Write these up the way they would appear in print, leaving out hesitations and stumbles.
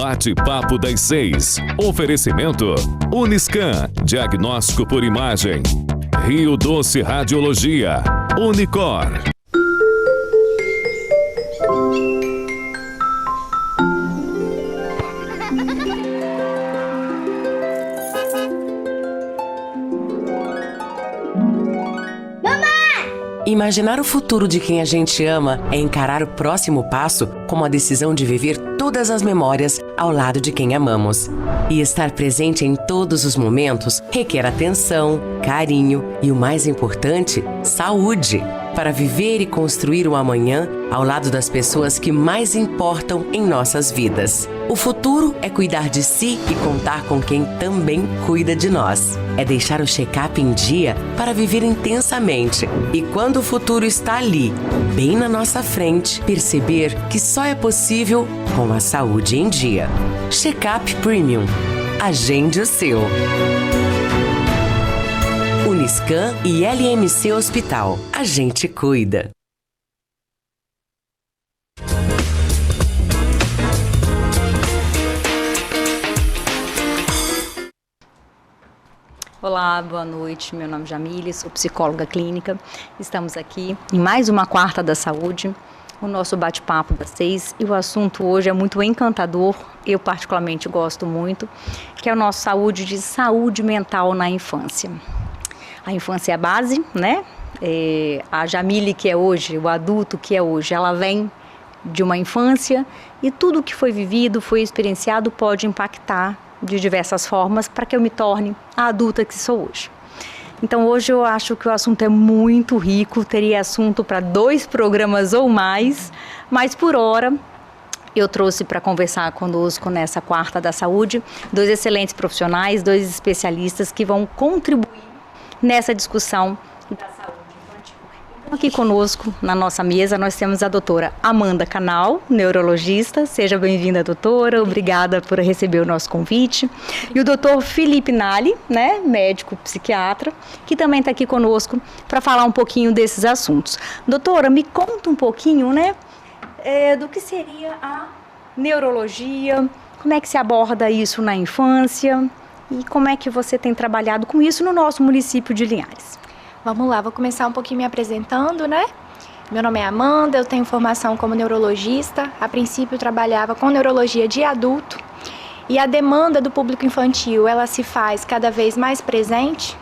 Bate-papo das 6. Oferecimento Uniscan, diagnóstico por imagem. Rio Doce Radiologia. Unicor. Imaginar o futuro de quem a gente ama é encarar o próximo passo como a decisão de viver todas as memórias ao lado de quem amamos. E estar presente em todos os momentos requer atenção, carinho e, o mais importante, saúde, para viver e construir o amanhã ao lado das pessoas que mais importam em nossas vidas. O futuro é cuidar de si e contar com quem também cuida de nós. É deixar o check-up em dia para viver intensamente. E quando o futuro está ali, bem na nossa frente, perceber que só é possível com a saúde em dia. Check-up Premium. Agende o seu. Uniscan e LMC Hospital. A gente cuida. Olá, boa noite. Meu nome é Jamile, sou psicóloga clínica. Estamos aqui em mais uma Quarta da Saúde, o nosso bate-papo das 6. E o assunto hoje é muito encantador, eu particularmente gosto muito, que é o nosso saúde mental na infância. A infância é a base, né? A Jamile que é hoje, o adulto que é hoje, ela vem de uma infância e tudo que foi vivido, foi experienciado pode impactar de diversas formas para que eu me torne a adulta que sou hoje. Então hoje eu acho que o assunto é muito rico, teria assunto para 2 programas ou mais, mas por hora eu trouxe para conversar conosco nessa Quarta da Saúde 2 excelentes profissionais, 2 especialistas que vão contribuir nessa discussão da saúde infantil. Então, aqui conosco, na nossa mesa, nós temos a doutora Amanda Canal, neurologista. Seja bem-vinda, doutora. Obrigada por receber o nosso convite. E o doutor Felipe Nali, né, médico psiquiatra, que também está aqui conosco para falar um pouquinho desses assuntos. Doutora, me conta um pouquinho, né, do que seria a neurologia, como é que se aborda isso na infância e como é que você tem trabalhado com isso no nosso município de Linhares. Vamos lá, vou começar um pouquinho me apresentando, né? Meu nome é Amanda, eu tenho formação como neurologista. A princípio eu trabalhava com neurologia de adulto e a demanda do público infantil, ela se faz cada vez mais presente,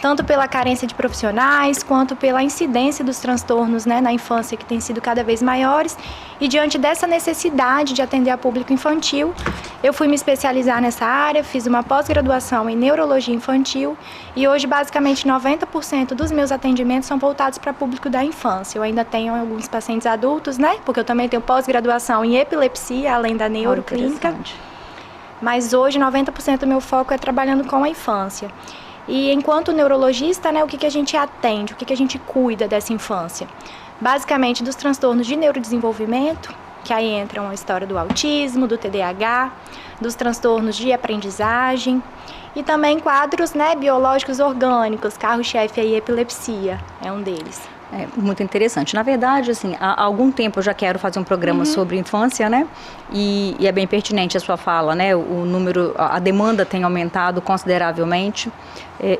tanto pela carência de profissionais, quanto pela incidência dos transtornos, né, na infância, que tem sido cada vez maiores. E diante dessa necessidade de atender a público infantil, eu fui me especializar nessa área, fiz uma pós-graduação em neurologia infantil e hoje basicamente 90% dos meus atendimentos são voltados para público da infância. Eu ainda tenho alguns pacientes adultos, né, porque eu também tenho pós-graduação em epilepsia, além da neuroclínica. Mas hoje 90% do meu foco é trabalhando com a infância. E enquanto neurologista, né, o que a gente atende, o que a gente cuida dessa infância? Basicamente dos transtornos de neurodesenvolvimento, que aí entram a história do autismo, do TDAH, dos transtornos de aprendizagem e também quadros, né, biológicos orgânicos, carro-chefe aí, epilepsia é um deles. É muito interessante. Na verdade, assim, há algum tempo eu já quero fazer um programa sobre infância, né? E é bem pertinente a sua fala, né? O número, a demanda tem aumentado consideravelmente,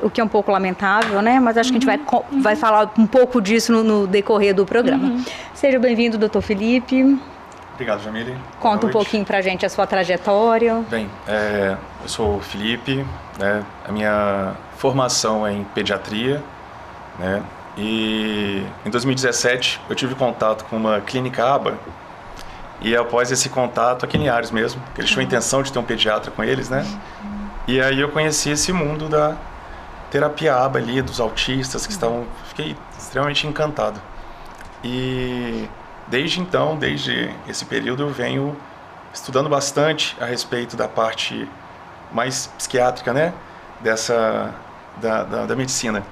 o que é um pouco lamentável, né? Mas acho que a gente vai falar um pouco disso no decorrer do programa. Seja bem-vindo, doutor Felipe. Obrigado, Jamile. Conta um pouquinho pra gente a sua trajetória. Bem, eu sou o Felipe, né? A minha formação é em pediatria, né? E em 2017 eu tive contato com uma clínica ABA e após esse contato, aqui em Linhares mesmo, que eles tinham a intenção de ter um pediatra com eles, né? E aí eu conheci esse mundo da terapia ABA ali, dos autistas que fiquei extremamente encantado. E desde então, desde esse período, eu venho estudando bastante a respeito da parte mais psiquiátrica, né? Da medicina.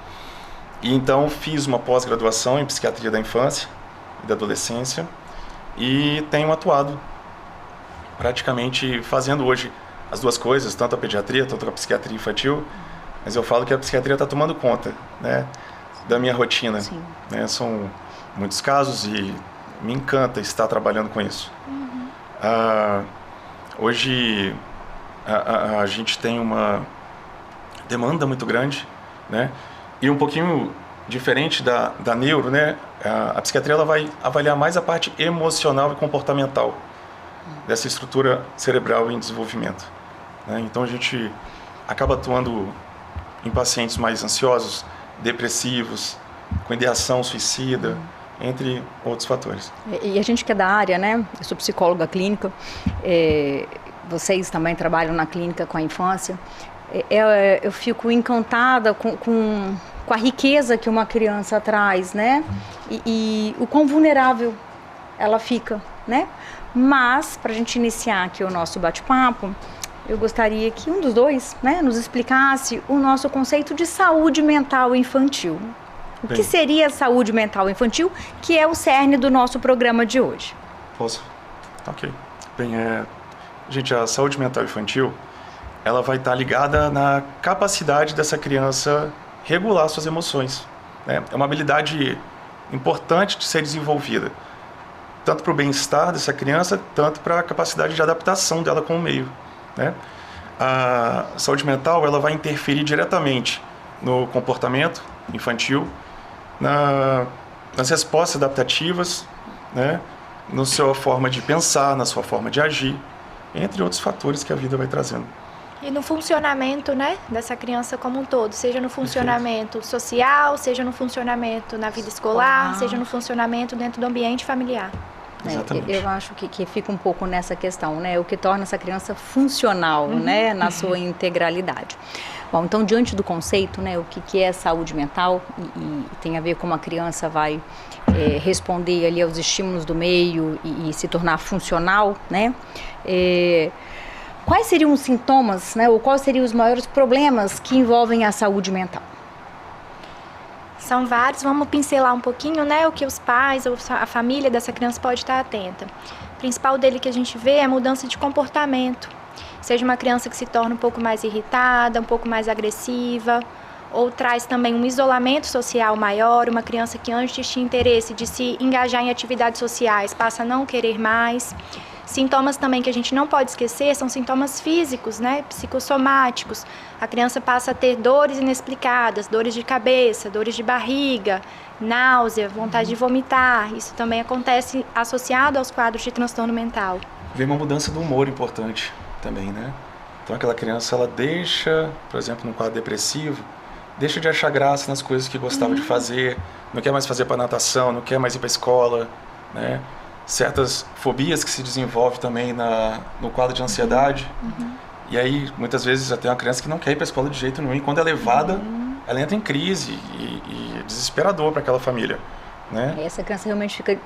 E então fiz uma pós-graduação em psiquiatria da infância e da adolescência e tenho atuado praticamente fazendo hoje as 2 coisas, tanto a pediatria, tanto a psiquiatria infantil, mas eu falo que a psiquiatria está tomando conta, né, da minha rotina. Né? São muitos casos e me encanta estar trabalhando com isso. Hoje a gente tem uma demanda muito grande, né? E um pouquinho diferente da neuro, né? A psiquiatria ela vai avaliar mais a parte emocional e comportamental dessa estrutura cerebral em desenvolvimento, né? Então a gente acaba atuando em pacientes mais ansiosos, depressivos, com ideação suicida, entre outros fatores. E a gente que é da área, né? Eu sou psicóloga clínica, vocês também trabalham na clínica com a infância. Eu fico encantada com a riqueza que uma criança traz, né? E o quão vulnerável ela fica, né? Mas, para a gente iniciar aqui o nosso bate-papo, eu gostaria que um dos dois, né, nos explicasse o nosso conceito de saúde mental infantil. O que seria saúde mental infantil, que é o cerne do nosso programa de hoje? Posso? Ok. Bem, gente, a saúde mental infantil, ela vai estar ligada na capacidade dessa criança regular suas emoções, né? É uma habilidade importante de ser desenvolvida, tanto para o bem-estar dessa criança, tanto para a capacidade de adaptação dela com o meio, né? A saúde mental, ela vai interferir diretamente no comportamento infantil, nas respostas adaptativas, né? Na sua forma de pensar, na sua forma de agir, entre outros fatores que a vida vai trazendo. E no funcionamento, né, dessa criança como um todo, seja no funcionamento social, seja no funcionamento na vida escolar, seja no funcionamento dentro do ambiente familiar. Exatamente. Eu acho que fica um pouco nessa questão, né? O que torna essa criança funcional, né? Na sua integralidade. Bom, então, diante do conceito, né? O que é saúde mental e tem a ver como a criança vai responder ali aos estímulos do meio e se tornar funcional, né? Quais seriam os sintomas, né? Ou quais seriam os maiores problemas que envolvem a saúde mental? São vários, vamos pincelar um pouquinho, né, o que os pais ou a família dessa criança pode estar atenta. O principal dele que a gente vê é a mudança de comportamento. Seja uma criança que se torna um pouco mais irritada, um pouco mais agressiva, ou traz também um isolamento social maior, uma criança que antes tinha interesse de se engajar em atividades sociais, passa a não querer mais. Sintomas também que a gente não pode esquecer são sintomas físicos, né, psicossomáticos. A criança passa a ter dores inexplicadas, dores de cabeça, dores de barriga, náusea, vontade de vomitar. Isso também acontece associado aos quadros de transtorno mental. Vem uma mudança do humor importante também, né? Então aquela criança, ela deixa, por exemplo, num quadro depressivo, deixa de achar graça nas coisas que gostava de fazer, não quer mais fazer para natação, não quer mais ir para a escola, né? Certas fobias que se desenvolvem também no quadro de ansiedade. E aí, muitas vezes, até uma criança que não quer ir para a escola de jeito nenhum, e quando ela é levada, ela entra em crise e é desesperador para aquela família, né? Essa criança realmente fica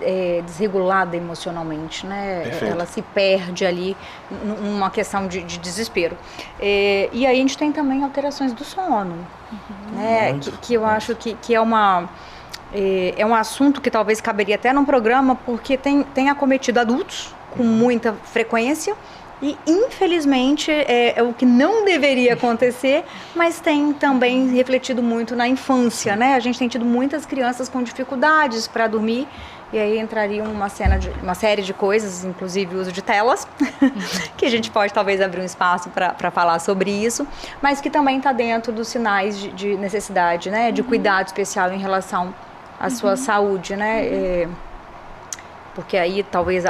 desregulada emocionalmente, né? Perfeito. Ela se perde ali numa questão de desespero. E aí a gente tem também alterações do sono, né? Que eu acho que é um assunto que talvez caberia até num programa, porque tem acometido adultos com muita frequência e, infelizmente, é o que não deveria acontecer, mas tem também refletido muito na infância, né? A gente tem tido muitas crianças com dificuldades para dormir e aí entraria uma série de coisas, inclusive o uso de telas, que a gente pode talvez abrir um espaço para falar sobre isso, mas que também está dentro dos sinais de necessidade, né? De cuidado especial em relação à sua saúde, né? Porque aí talvez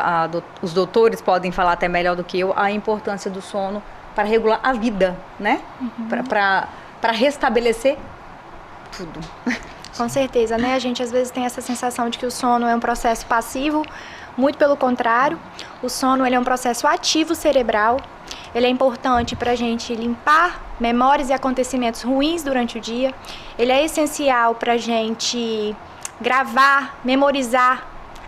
os doutores podem falar até melhor do que eu a importância do sono para regular a vida, né? Para restabelecer tudo. Com certeza, né? A gente às vezes tem essa sensação de que o sono é um processo passivo, muito pelo contrário. O sono ele é um processo ativo cerebral. Ele é importante para a gente limpar memórias e acontecimentos ruins durante o dia. Ele é essencial para a gente gravar, memorizar,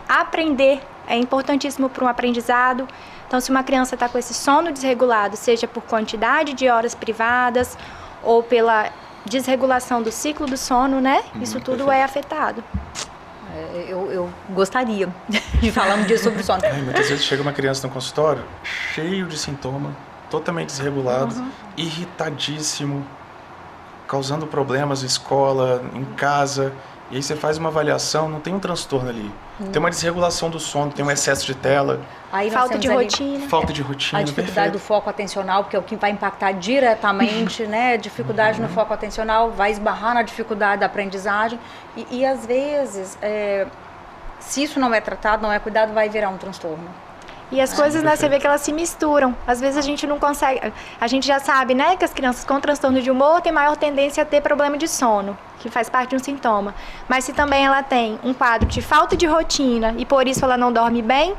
aprender. É importantíssimo para um aprendizado. Então, se uma criança está com esse sono desregulado, seja por quantidade de horas privadas ou pela desregulação do ciclo do sono, né? Isso tudo é afetado. Eu gostaria de falar um dia sobre o sono. Muitas vezes chega uma criança no consultório cheio de sintoma, totalmente desregulado, irritadíssimo, causando problemas na escola, em casa, E aí você faz uma avaliação, não tem um transtorno ali. Tem uma desregulação do sono, tem um excesso de tela. Aí Falta de rotina. Falta de rotina, A dificuldade perfeito. do foco atencional, porque é o que vai impactar diretamente, né? Dificuldade no foco atencional, vai esbarrar na dificuldade da aprendizagem. E às vezes, se isso não é tratado, não é cuidado, vai virar um transtorno. E as coisas, né, você vê que elas se misturam. Às vezes a gente não consegue... A gente já sabe, né, que as crianças com transtorno de humor têm maior tendência a ter problema de sono, que faz parte de um sintoma. Mas se também ela tem um quadro de falta de rotina e por isso ela não dorme bem,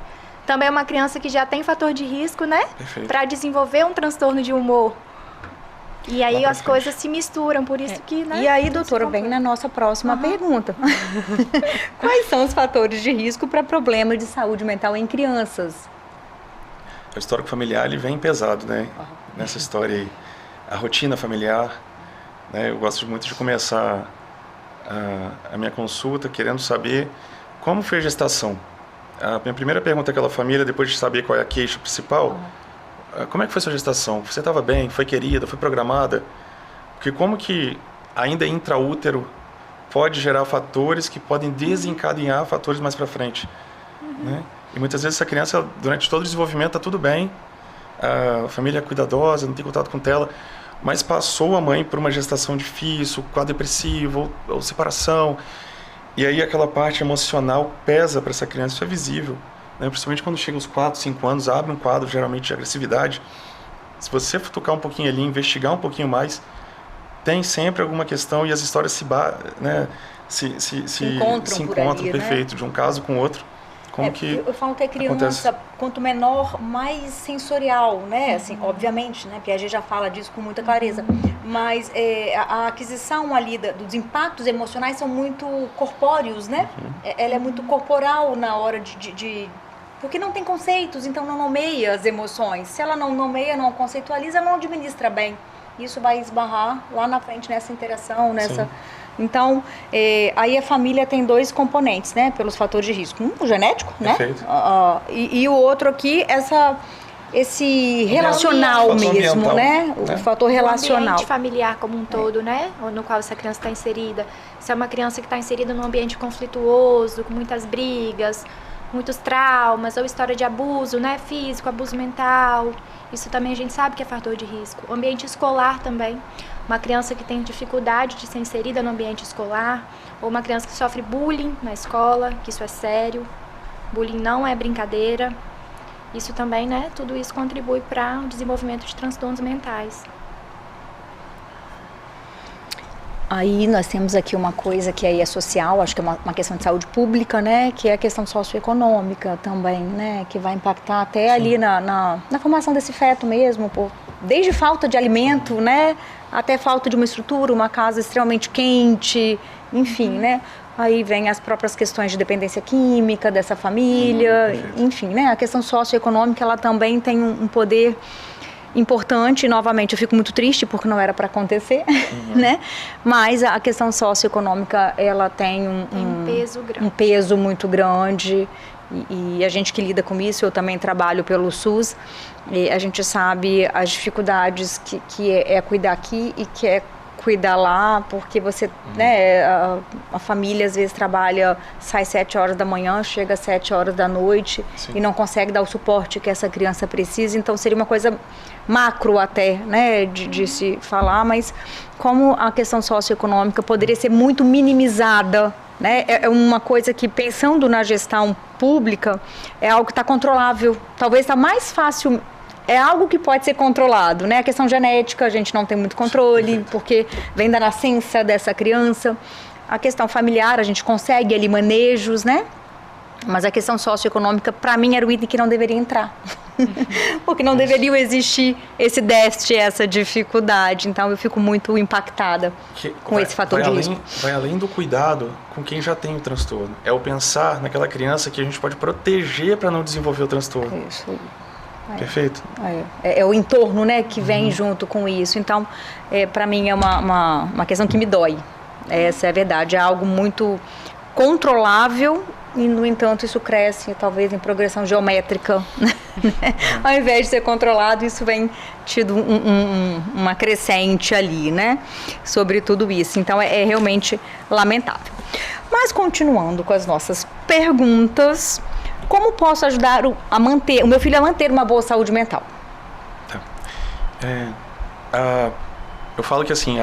também é uma criança que já tem fator de risco, né, para desenvolver um transtorno de humor. E aí as coisas se misturam, por isso que, né... E aí, doutora, vem na nossa próxima pergunta. Quais são os fatores de risco para problema de saúde mental em crianças? O histórico familiar, ele vem pesado, né? Nessa história aí. A rotina familiar, né? Eu gosto muito de começar a minha consulta querendo saber como foi a gestação. A minha primeira pergunta àquela família, depois de saber qual é a queixa principal, como é que foi sua gestação? Você estava bem? Foi querida? Foi programada? Porque como que ainda intraútero pode gerar fatores que podem desencadear fatores mais para frente, né? E muitas vezes essa criança, durante todo o desenvolvimento, está tudo bem, a família é cuidadosa, não tem contato com tela, mas passou a mãe por uma gestação difícil, quadro depressivo ou separação, e aí aquela parte emocional pesa para essa criança, isso é visível, né? Principalmente quando chega aos 4, 5 anos, abre um quadro geralmente de agressividade. Se você tocar um pouquinho ali, investigar um pouquinho mais, tem sempre alguma questão e as histórias se encontram, perfeito, né? De um caso com outro. Como que eu falo que a criança, acontece? Quanto menor, mais sensorial, né? Assim, obviamente, né? Piaget já fala disso com muita clareza. Mas a aquisição ali dos impactos emocionais são muito corpóreos, né? Ela é muito corporal na hora porque não tem conceitos, então não nomeia as emoções. Se ela não nomeia, não conceitualiza, não administra bem. Isso vai esbarrar lá na frente nessa interação, nessa... Sim. Então, aí a família tem 2 componentes, né, pelos fatores de risco. Um, o genético, perfeito, né? E o outro aqui, esse relacional mesmo, ambiental, né? O fator relacional. O ambiente familiar como um todo, né? No qual essa criança está inserida. Se é uma criança que está inserida num ambiente conflituoso, com muitas brigas, muitos traumas, ou história de abuso, né? Físico, abuso mental. Isso também a gente sabe que é fator de risco. O ambiente escolar também. Uma criança que tem dificuldade de ser inserida no ambiente escolar, ou uma criança que sofre bullying na escola, que isso é sério. Bullying não é brincadeira. Isso também, né? Tudo isso contribui para o desenvolvimento de transtornos mentais. Aí nós temos aqui uma coisa que aí é social, acho que é uma questão de saúde pública, né? Que é a questão socioeconômica também, né? Que vai impactar até ali na formação desse feto mesmo, desde falta de alimento, né? Até falta de uma estrutura, uma casa extremamente quente, enfim, né? Aí vem as próprias questões de dependência química dessa família, enfim, né? A questão socioeconômica, ela também tem um poder importante. Novamente, eu fico muito triste porque não era para acontecer, né? Mas a questão socioeconômica, ela tem um peso muito grande. E a gente que lida com isso, eu também trabalho pelo SUS, e a gente sabe as dificuldades que é cuidar aqui e que é cuidar lá, porque você, né, a família às vezes trabalha, sai 7 horas da manhã, chega às 7 horas da noite. Sim. E não consegue dar o suporte que essa criança precisa, então seria uma coisa macro até, né, de se falar, mas como a questão socioeconômica poderia ser muito minimizada, né, é uma coisa que, pensando na gestão pública, é algo que está controlável, talvez está mais fácil. É algo que pode ser controlado, né? A questão genética, a gente não tem muito controle, porque vem da nascença dessa criança. A questão familiar, a gente consegue ali manejos, né? Mas a questão socioeconômica, para mim, era o item que não deveria entrar. Porque não deveria existir esse déficit, essa dificuldade. Então, eu fico muito impactada com esse fator de risco. Vai além do cuidado com quem já tem o transtorno. É o pensar naquela criança que a gente pode proteger para não desenvolver o transtorno. Isso. Perfeito. É o entorno, né, que vem junto com isso. Então, para mim, é uma questão que me dói. Essa é a verdade. É algo muito controlável e, no entanto, isso cresce, talvez, em progressão geométrica. Né? Ao invés de ser controlado, isso vem tido uma crescente ali, né, sobre tudo isso. Então, é realmente lamentável. Mas continuando com as nossas perguntas, como posso ajudar o meu filho a manter uma boa saúde mental? Eu falo que assim,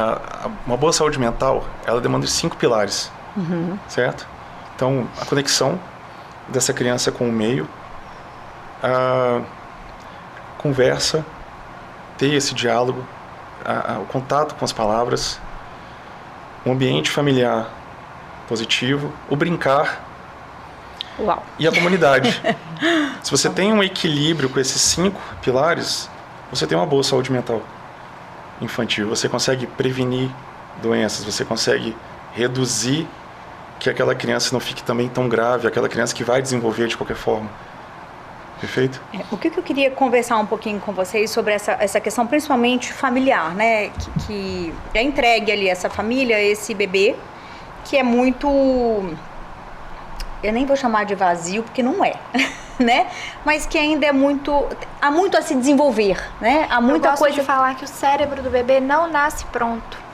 uma boa saúde mental, ela demanda de 5 pilares, certo? Então, a conexão dessa criança com o meio, a conversa, ter esse diálogo, o contato com as palavras, um ambiente familiar positivo, o brincar. Uau. E a comunidade. Se você tem um equilíbrio com esses 5 pilares, você tem uma boa saúde mental infantil. Você consegue prevenir doenças, você consegue reduzir que aquela criança não fique também tão grave, aquela criança que vai desenvolver de qualquer forma. Perfeito? O que eu queria conversar um pouquinho com vocês sobre essa questão, principalmente familiar, né? Que é entregue ali essa família, esse bebê, que é muito... Eu nem vou chamar de vazio, porque não é, né? Mas que ainda é muito... Há muito a se desenvolver, né? Há muita coisa... de falar que o cérebro do bebê não nasce pronto.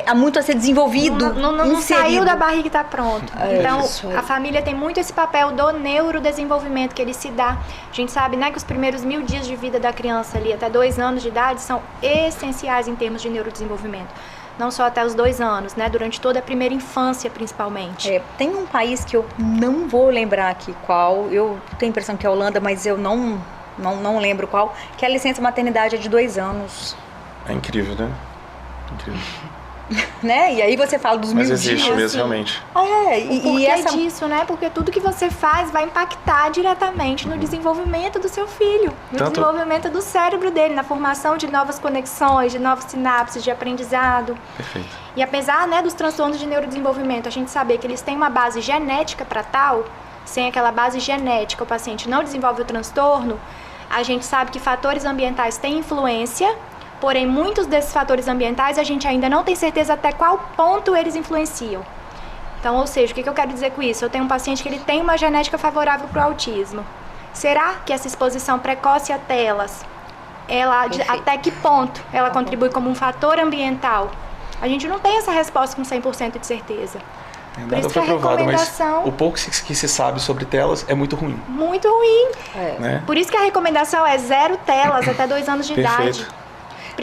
Há muito a ser desenvolvido, não saiu da barriga e está pronto. Então, isso. A família tem muito esse papel do neurodesenvolvimento que ele se dá. A gente sabe, né, que os primeiros 1000 dias de vida da criança ali, até 2 anos de idade, são essenciais em termos de neurodesenvolvimento. Não só até os 2 anos, né? Durante toda a primeira infância, principalmente. Tem um país que eu não vou lembrar aqui qual, eu tenho a impressão que é a Holanda, mas eu não lembro qual, que a licença maternidade é de 2 anos. É incrível, né? Incrível. Né? E aí você fala dos 1000 dias. Mas existe mesmo, realmente. E essa... disso, né? Porque tudo que você faz vai impactar diretamente no desenvolvimento do seu filho, no desenvolvimento do cérebro dele, na formação de novas conexões, de novas sinapses, de aprendizado. Perfeito. E apesar, né, dos transtornos de neurodesenvolvimento, a gente saber que eles têm uma base genética para tal, sem aquela base genética o paciente não desenvolve o transtorno, a gente sabe que fatores ambientais têm influência. Porém, muitos desses fatores ambientais a gente ainda não tem certeza até qual ponto eles influenciam. Então, ou seja, o que eu quero dizer com isso? Eu tenho um paciente que ele tem uma genética favorável para o autismo. Será que essa exposição precoce a telas, até que ponto ela contribui como um fator ambiental? A gente não tem essa resposta com 100% de certeza. Por isso que a recomendação... Mas o pouco que se sabe sobre telas é muito ruim. Muito ruim. Né? Por isso que a recomendação é 0 telas até 2 anos de idade.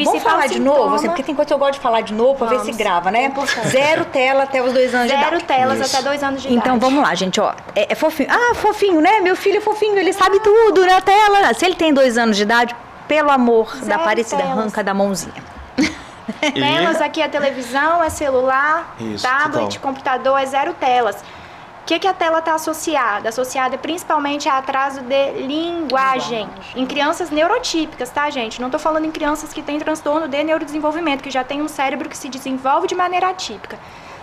Vamos falar de novo, assim, porque tem coisa que eu gosto de falar de novo pra ver se grava, né? 0 tela até os 2 anos de idade. 0 telas até 2 anos de idade. Então vamos lá, gente, ó. É fofinho. Fofinho, né? Meu filho é fofinho, ele sabe tudo na tela. Se ele tem 2 anos de idade, pelo amor da Aparecida, arranca da mãozinha. Telas aqui é televisão, é celular, tablet, computador, é 0 telas. O que a tela está associada? Associada principalmente a atraso de linguagem. Em crianças neurotípicas, tá, gente? Não estou falando em crianças que têm transtorno de neurodesenvolvimento, que já tem um cérebro que se desenvolve de maneira atípica.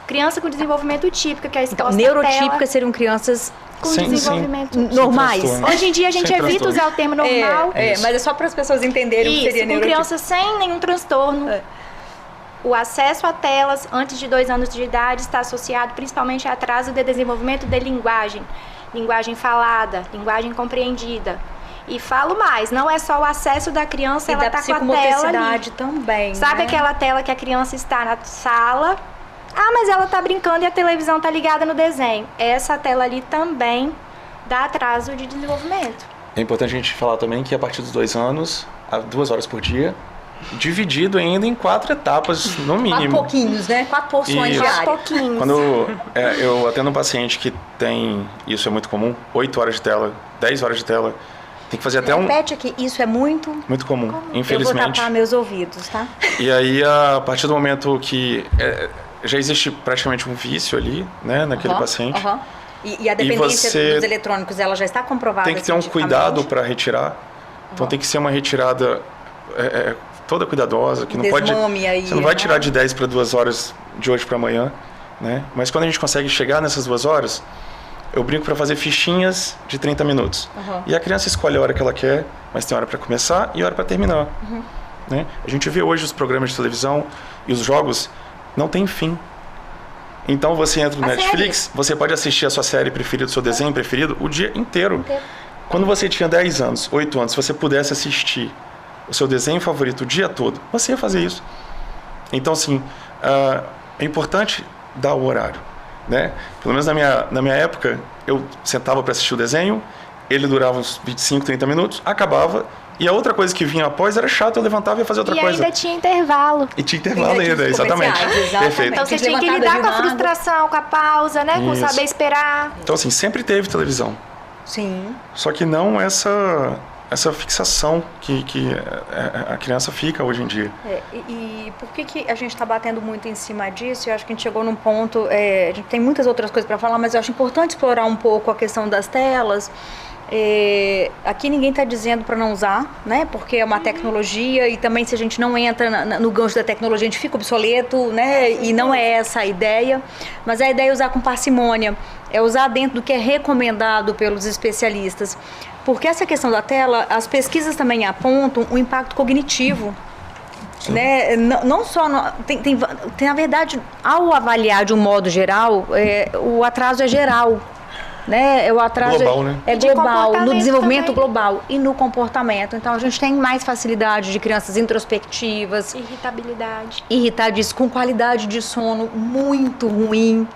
Criança com desenvolvimento típico, que é exposta então, neurotípicas seriam crianças com desenvolvimento normais. Hoje em dia a gente evita usar o termo normal. Mas é só para as pessoas entenderem o que seria neurotípico. Com crianças sem nenhum transtorno. O acesso a telas antes de 2 anos de idade está associado principalmente a atraso de desenvolvimento de linguagem. Linguagem falada, linguagem compreendida. E falo mais, não é só o acesso da criança, ela está com a tela ali. Também. Sabe aquela tela que a criança está na sala? Mas ela está brincando e a televisão está ligada no desenho. Essa tela ali também dá atraso de desenvolvimento. É importante a gente falar também que a partir dos 2 anos, 2 horas por dia, dividido ainda em 4 etapas, no mínimo. 4 pouquinhos, né? 4 porções diárias. 4 pouquinhos. Quando eu atendo um paciente que tem, isso é muito comum, 8 horas de tela, 10 horas de tela, tem que fazer até Repete aqui, isso é muito comum, infelizmente. Eu vou tapar meus ouvidos, tá? E aí, a partir do momento que já existe praticamente um vício ali, né, naquele paciente. E a dependência dos eletrônicos, ela já está comprovada? Tem que ter um cuidado para retirar. Então tem que ser uma retirada toda cuidadosa, que não pode... Aí, você não vai tirar de 10 para 2 horas de hoje para amanhã, né? Mas quando a gente consegue chegar nessas 2 horas, eu brinco para fazer fichinhas de 30 minutos. E a criança escolhe a hora que ela quer, mas tem hora para começar e hora para terminar. Né? A gente vê hoje os programas de televisão e os jogos não tem fim. Então você entra no Netflix, você pode assistir a sua série preferida, o seu desenho preferido, o dia inteiro. Quando você tinha 10 anos, 8 anos, se você pudesse assistir o seu desenho favorito o dia todo, você ia fazer isso. Então, assim, é importante dar o horário. né? Pelo menos na minha época, eu sentava para assistir o desenho, ele durava uns 25, 30 minutos, acabava, e a outra coisa que vinha após era chato, eu levantava e ia fazer outra coisa. E ainda tinha intervalo. E tinha intervalo ainda, exatamente. Perfeito. Então você tinha que lidar com a frustração, com a pausa, né? Com saber esperar. Então, assim, sempre teve televisão. Sim. Só que não essa fixação que a criança fica hoje em dia. E por que a gente está batendo muito em cima disso? Eu acho que a gente chegou num ponto, a gente tem muitas outras coisas para falar, mas eu acho importante explorar um pouco a questão das telas. Aqui ninguém está dizendo para não usar, né? Porque é uma tecnologia e também se a gente não entra no gancho da tecnologia, a gente fica obsoleto, né? E não é essa a ideia, mas a ideia é usar com parcimônia, é usar dentro do que é recomendado pelos especialistas. Porque essa questão da tela, as pesquisas também apontam o impacto cognitivo. Né? Não só... Tem, na verdade, ao avaliar de um modo geral, o atraso é geral. Né? O atraso global, né? É global, no desenvolvimento também. Global e no comportamento. Então, a gente tem mais facilidade de crianças introspectivas. Irritadiças, com qualidade de sono muito ruim,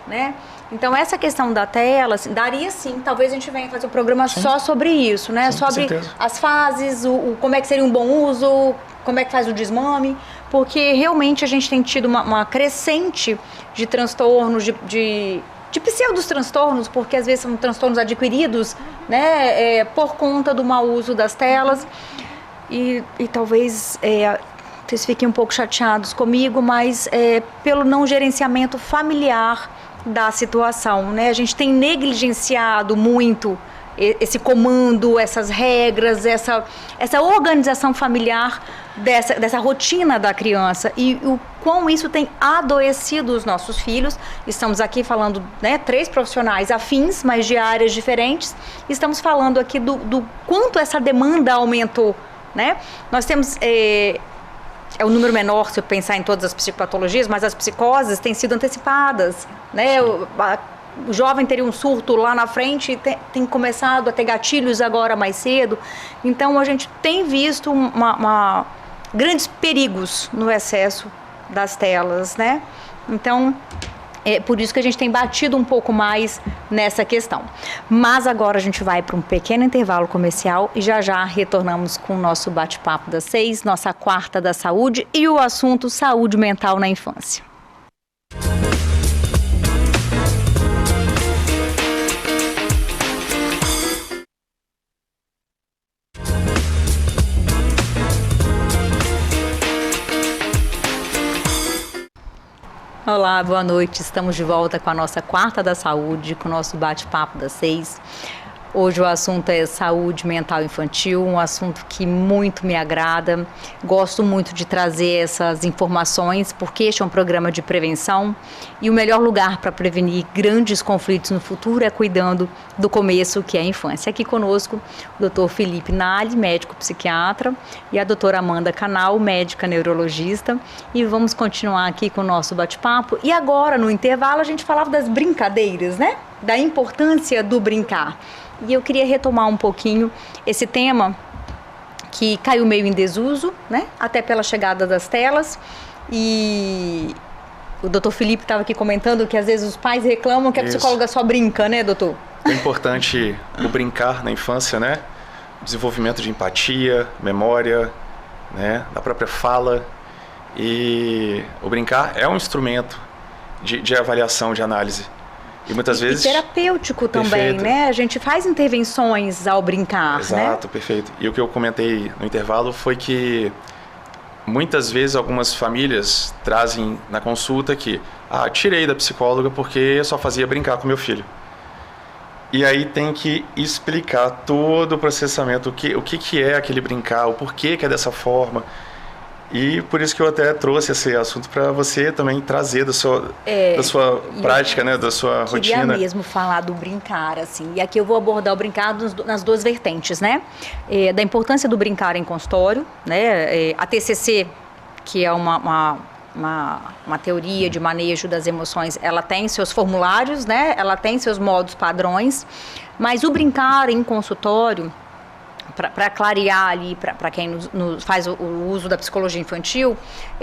né? Então, essa questão da tela, assim, daria sim, talvez a gente venha fazer um programa só sobre isso, né? Sim, sobre as fases, como é que seria um bom uso, como é que faz o desmame, porque realmente a gente tem tido uma crescente de transtornos, de pseudos transtornos, porque às vezes são transtornos adquiridos, né? Por conta do mau uso das telas. E talvez vocês fiquem um pouco chateados comigo, mas pelo não gerenciamento familiar da situação, né? A gente tem negligenciado muito esse comando, essas regras, essa organização familiar dessa rotina da criança e o quão isso tem adoecido os nossos filhos. Estamos aqui falando, né, 3 profissionais afins, mas de áreas diferentes. Estamos falando aqui do quanto essa demanda aumentou, né? Nós temos... É um número menor se eu pensar em todas as psicopatologias, mas as psicoses têm sido antecipadas, né? O jovem teria um surto lá na frente e tem começado a ter gatilhos agora mais cedo. Então, a gente tem visto grandes perigos no excesso das telas, né? Então, é por isso que a gente tem batido um pouco mais nessa questão. Mas agora a gente vai para um pequeno intervalo comercial e já retornamos com o nosso bate-papo das 6, nossa quarta da saúde e o assunto saúde mental na infância. Olá, boa noite. Estamos de volta com a nossa quarta da saúde, com o nosso bate-papo das 6. Hoje o assunto é saúde mental infantil, um assunto que muito me agrada. Gosto muito de trazer essas informações, porque este é um programa de prevenção e o melhor lugar para prevenir grandes conflitos no futuro é cuidando do começo, que é a infância. Aqui conosco o Dr. Felipe Nali, médico psiquiatra, e a doutora Amanda Canal, médica neurologista. E vamos continuar aqui com o nosso bate-papo. E agora, no intervalo, a gente falava das brincadeiras, né? Da importância do brincar. E eu queria retomar um pouquinho esse tema que caiu meio em desuso, né? Até pela chegada das telas. E o doutor Felipe estava aqui comentando que às vezes os pais reclamam que a psicóloga só brinca, né, doutor? É importante o brincar na infância, né? Desenvolvimento de empatia, memória, né? Da própria fala. E o brincar é um instrumento de avaliação, de análise. E muitas vezes... terapêutico também, né? A gente faz intervenções ao brincar, Exato, né? Perfeito. E o que eu comentei no intervalo foi que muitas vezes algumas famílias trazem na consulta que tirei da psicóloga porque eu só fazia brincar com meu filho. E aí tem que explicar todo o processamento, o que é aquele brincar, o porquê que é dessa forma. E por isso que eu até trouxe esse assunto para você também trazer da sua prática, né, da sua rotina. Eu queria mesmo falar do brincar, assim. E aqui eu vou abordar o brincar nas 2 vertentes, né? Da importância do brincar em consultório, né? A TCC, que é uma teoria de manejo das emoções, ela tem seus formulários, né? Ela tem seus modos padrões. Mas o brincar em consultório... Para clarear ali, para quem faz o uso da psicologia infantil,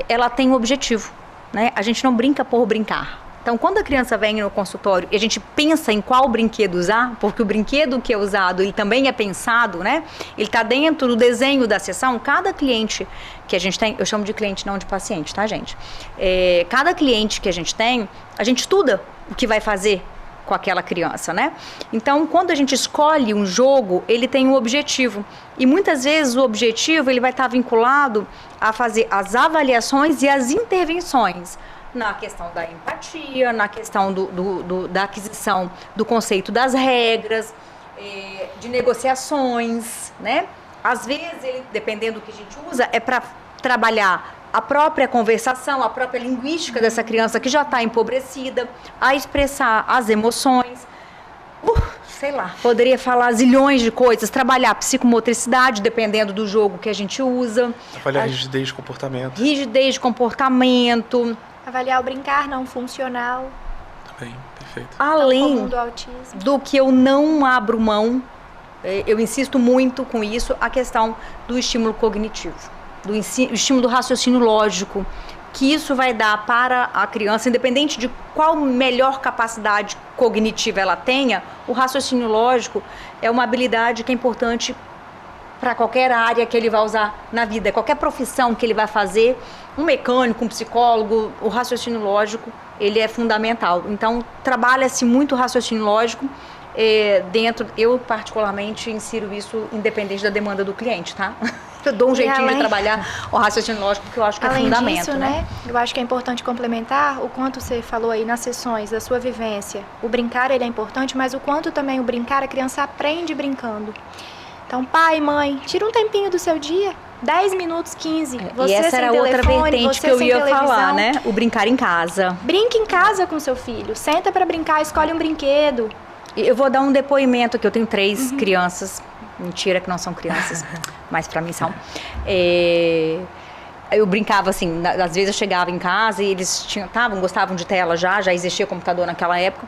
ela tem um objetivo, né? A gente não brinca por brincar. Então, quando a criança vem no consultório e a gente pensa em qual brinquedo usar, porque o brinquedo que é usado, ele também é pensado, né? Ele está dentro do desenho da sessão. Cada cliente que a gente tem, eu chamo de cliente, não de paciente, tá, gente? Cada cliente que a gente tem, a gente estuda o que vai fazer com aquela criança, né? Então, quando a gente escolhe um jogo, ele tem um objetivo. E muitas vezes o objetivo, ele vai estar vinculado a fazer as avaliações e as intervenções na questão da empatia, na questão da aquisição do conceito das regras, de negociações, né? Às vezes, ele, dependendo do que a gente usa, é para trabalhar a própria conversação, a própria linguística dessa criança que já está empobrecida, a expressar as emoções, sei lá, poderia falar zilhões de coisas, trabalhar a psicomotricidade, dependendo do jogo que a gente usa. Avaliar a rigidez de comportamento. Rigidez de comportamento. Avaliar o brincar não funcional. Também, perfeito. Além do que eu não abro mão, eu insisto muito com isso, a questão do estímulo cognitivo, do estímulo do raciocínio lógico, que isso vai dar para a criança, independente de qual melhor capacidade cognitiva ela tenha, o raciocínio lógico é uma habilidade que é importante para qualquer área que ele vai usar na vida, qualquer profissão que ele vai fazer, um mecânico, um psicólogo, o raciocínio lógico, ele é fundamental. Então, trabalha-se muito o raciocínio lógico dentro, eu particularmente insiro isso independente da demanda do cliente, tá? Eu dou um jeitinho de trabalhar o raciocínio lógico, porque eu acho que é fundamento, disso, né? Eu acho que é importante complementar o quanto você falou aí nas sessões da sua vivência. O brincar, ele é importante, mas o quanto também o brincar, a criança aprende brincando. Então, pai, mãe, tira um tempinho do seu dia, 10 minutos, 15. Você e essa era outra vertente que eu ia falar, né? O brincar em casa. Brinque em casa com seu filho. Senta para brincar, escolhe um brinquedo. Eu vou dar um depoimento aqui. Eu tenho 3 crianças. Mentira que não são crianças, mas para mim são. Eu brincava assim, às vezes eu chegava em casa e eles gostavam de tela já existia computador naquela época.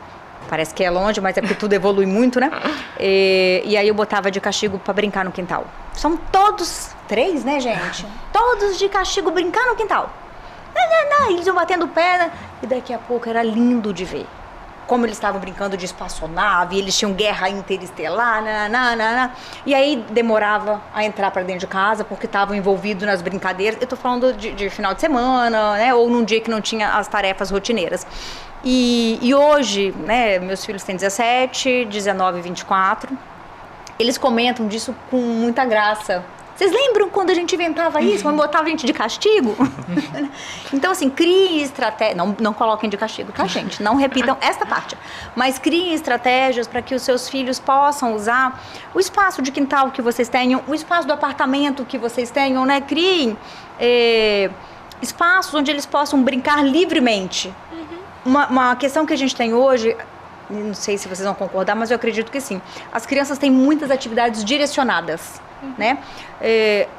Parece que é longe, mas é porque tudo evolui muito, né? E aí eu botava de castigo para brincar no quintal. São todos 3, né, gente? Todos de castigo brincar no quintal. Eles iam batendo perna. E daqui a pouco era lindo de ver. Como eles estavam brincando de espaçonave, eles tinham guerra interestelar, e aí demorava a entrar para dentro de casa, porque estavam envolvidos nas brincadeiras. Eu tô falando de final de semana, né, ou num dia que não tinha as tarefas rotineiras. E hoje, né, meus filhos têm 17, 19 e 24, eles comentam disso com muita graça. Vocês lembram quando a gente inventava isso? Quando botava a gente de castigo? Então, assim, criem estratégias. Não coloquem de castigo, tá, gente? Não repitam esta parte. Mas criem estratégias para que os seus filhos possam usar o espaço de quintal que vocês tenham, o espaço do apartamento que vocês tenham, né? Criem espaços onde eles possam brincar livremente. Uma questão que a gente tem hoje, não sei se vocês vão concordar, mas eu acredito que sim. As crianças têm muitas atividades direcionadas. Né?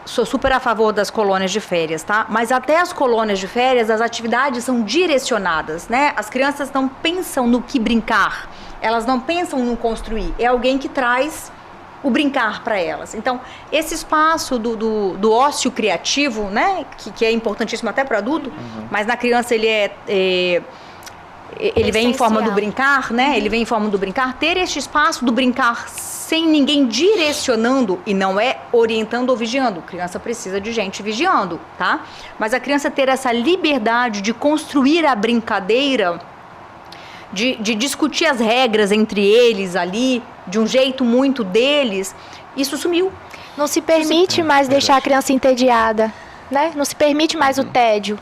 Sou super a favor das colônias de férias, tá? Mas até as colônias de férias, as atividades são direcionadas, né? As crianças não pensam no que brincar, elas não pensam no construir. É alguém que traz o brincar para elas. Então, esse espaço do ócio criativo, né? Que é importantíssimo até para o adulto, mas na criança ele vem em forma do brincar, né? Ele vem em forma do brincar. Ter este espaço do brincar sem ninguém direcionando, e não é orientando ou vigiando. A criança precisa de gente vigiando, tá? Mas a criança ter essa liberdade de construir a brincadeira, de discutir as regras entre eles ali, de um jeito muito deles, isso sumiu. Não se permite mais deixar a criança entediada, né? Não se permite mais o tédio.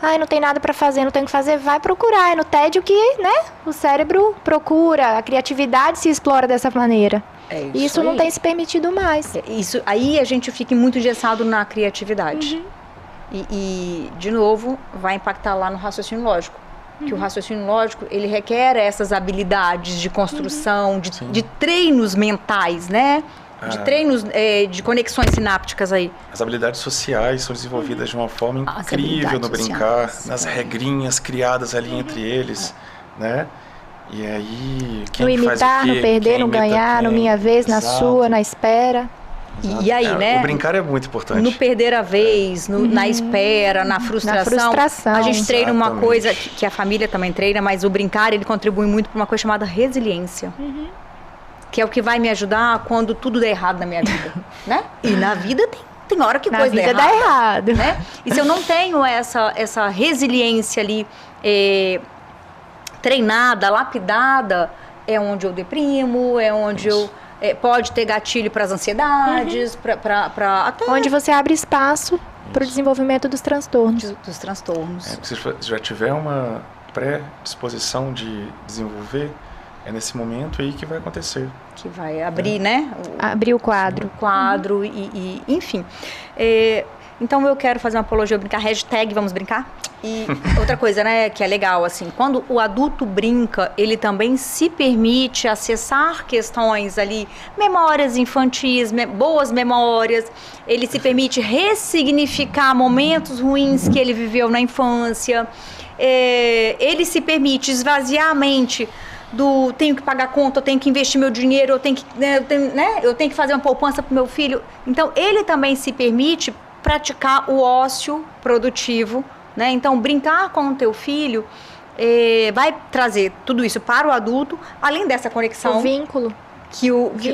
Ai, não tem nada para fazer, não tem o que fazer, vai procurar. É no tédio que, né, o cérebro procura, a criatividade se explora dessa maneira. Isso não tem se permitido mais. Isso, aí a gente fica muito engessado na criatividade. E, de novo, vai impactar lá no raciocínio lógico. Que o raciocínio lógico, ele requer essas habilidades de construção, de treinos mentais, né? De treinos, de conexões sinápticas aí. As habilidades sociais são desenvolvidas de uma forma incrível no brincar, nas regrinhas criadas ali entre eles, né? E aí, quem no imitar, faz o quê? No perder, no ganhar, no minha vez, na sua, na espera. E aí, né? O brincar é muito importante. No perder a vez, na espera, na frustração. A gente treina uma coisa que a família também treina, mas o brincar, ele contribui muito para uma coisa chamada resiliência. Que é o que vai me ajudar quando tudo der errado na minha vida, né? E na vida tem hora que coisa dá errado, né? E se eu não tenho essa resiliência ali treinada, lapidada, é onde eu deprimo, é onde eu... pode ter gatilho para as ansiedades, até... Onde você abre espaço para o desenvolvimento dos transtornos. Se você já tiver uma predisposição de desenvolver, é nesse momento aí que vai acontecer. Que vai abrir, né? Abrir o quadro. O quadro enfim. Então eu quero fazer uma apologia ao brincar, hashtag vamos brincar. E outra coisa, né, que é legal, assim, quando o adulto brinca, ele também se permite acessar questões ali, memórias infantis, boas memórias, ele se permite ressignificar momentos ruins que ele viveu na infância, ele se permite esvaziar a mente do tenho que pagar conta, eu tenho que investir meu dinheiro, eu tenho que fazer uma poupança para o meu filho. Então, ele também se permite praticar o ócio produtivo, né? Então, brincar com o teu filho vai trazer tudo isso para o adulto, além dessa conexão. O vínculo.